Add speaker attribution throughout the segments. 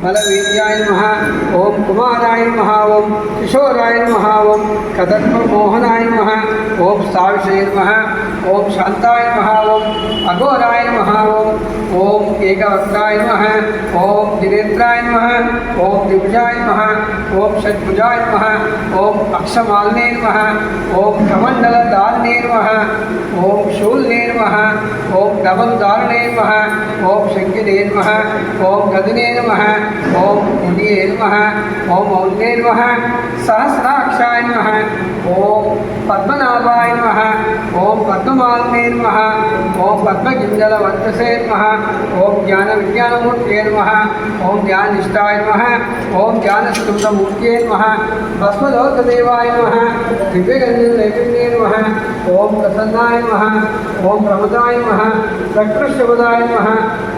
Speaker 1: बलवीर्याय नमः। ओम कुमाराय नमः। ओम किशोराय नमः। ओम कदम्बमोहनाय नमः। ओम सावित्रे नमः। ओम शांताय नमः। ओम अघोराय नमः। ओम एकवक्त्राय नमः। ओम दिनेन्द्राय नमः। ओम दिव्याय नमः। ओम षट्भुजाय नमः। ओम अक्षमाल्ने नमः। ओम कमण्डलधारिणे नमः। ओम शूलने नमः। ओम डबलधारिणे नमः। ओम शङ्किने नमः। ओम गदिने नमः। ओम मुनिये नमः। ओम मौल्ये नमः। सहस्राक्षाय नमः। ओम पद्मनाभाय नमः। ओम पद्ममाल्ये नमः। ओम पद्मगिञ्जलवर्चसे नमः। ओम ज्ञानविज्ञानमूर्तये नमः। ओम ज्ञाननिष्ठाय नमः। ओम ज्ञानस्कन्दमूर्तये नमः। भस्मलोकदेवाय नमः। दिव्यगन्धर्वदेव्ये नमः। ओम प्रसन्नाय नमः। ओम प्रमदाय नमः। प्रकृष्टपदाय नमः।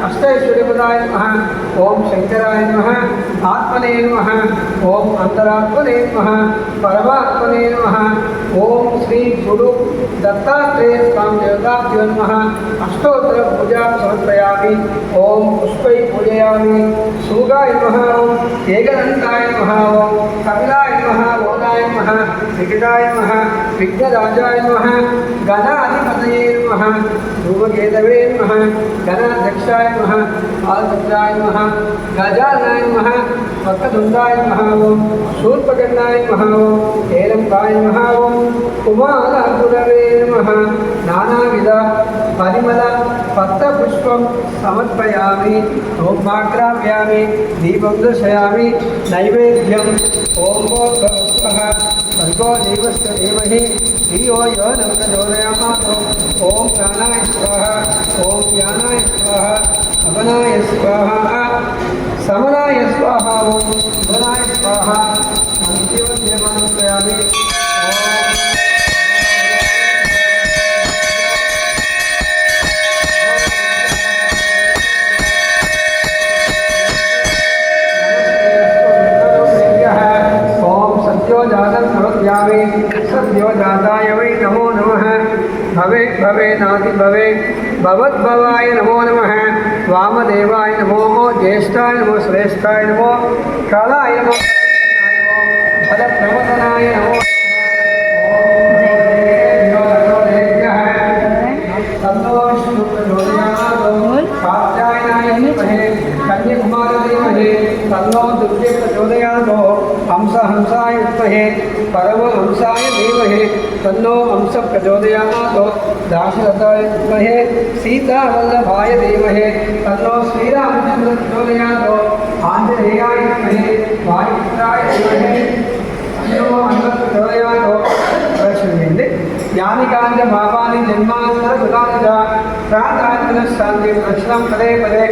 Speaker 1: अष्टैश्वर्यपदाय नमः। ओम शंकराय नमः। आत्मने नमः। ओम अंतरात्मने नमः। परमात्मने नमः। ओम श्री गुरु दत्तात्रेय स्वामी देवताभ्यो नमः। अष्टोत्तर पूजा समर्पयामि। ओम पुष्पै पूजयामि। सूगाय नमः। ओम एकदन्ताय नमः। ओम कपिलाय नमः। ओदाय नमः। विकटाय नमः। विघ्नराजाय नमः। गणाधिपतये नमः। धूमकेतवे नमः। गणाध्यक्षाय नमः। आलपुत्राय नमः। गजाननाय नमः। वक्रतुण्डाय नमः। ओम शूर्पकर्णाय नमः। ओम हेरम्बाय नमः। ओम कुमारगुरवे नमः। नानाविध परिमल पत्रपुष्पं समर्पयामि। धूपमाग्रापयामि। दीपं दर्शयामि। नैवेद्यम् ओम भूर्भुवः भर्गो देवस्य धीमहि धियो यो न प्रचोदयात्। ओम प्राणाय स्वाहा। ओम ज्ञानाय स्वाहा। अमनाय स्वाहा। समनाय स्वाहा। ओम भुवनाय स्वाहा। समर्पयामि। सद्यो जाताय वै नमो नमः। भवे भवे नाति भवे भवद्भवाय नमो नमः। वामदेवाय नमो ज्येष्ठाय नमो श्रेष्ठाय नमो कालाय नमो फलप्रमदनाय नमो तन्नो दुर्गे प्रचोदयात्। हंसाय विद्महे परमहंसाय धीमहि तन्नो हंस प्रचोदयात्। दाशरथाय विद्महे सीतावल्लभाय धीमहि तन्नो श्रीरामचन्द्र प्रचोदयात्। आञ्जनेयाय विद्महे वायुपुत्राय धीमहि तन्नो हनुमत् प्रचोदयात्। यानि काञ्च पापानि जन्मान्तरकृतानि च प्राणात्मनश्शान्तिं रक्षणं पदे पदे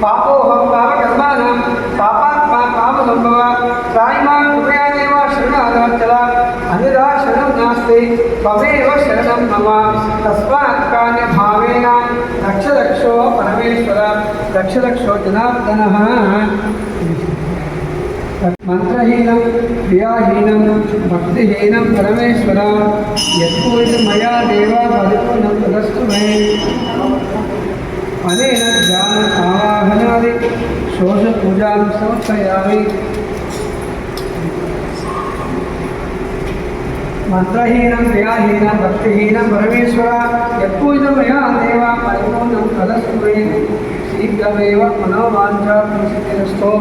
Speaker 1: पापोऽहं पापकर्माणां पापात्मा पापसम्भवा त्रायिमां कृपया देव शरणागतवत्सल अन्यथा शरणं नास्ति त्वमेव शरणं मम तस्मात् कान्यभावेन रक्ष रक्षो परमेश्वर रक्ष रक्षो जनार्दनः। मंत्रहीनं क्रियाहीनं भक्तिहीनं परमेश्वर यत्पूर्णं मया देव परिपूर्णं तदस्तु मे। अनेन ज्ञान आवाहनादि षोडश पूजां समर्पयामि। मंत्रहीनं क्रियाहीनं भक्तिहीनं परमेश्वर यत्पूर्णं मया देव परिपूर्णं तदस्तु मे। शीघ्रमेव मनोवाञ्छा सिद्धिरस्तु।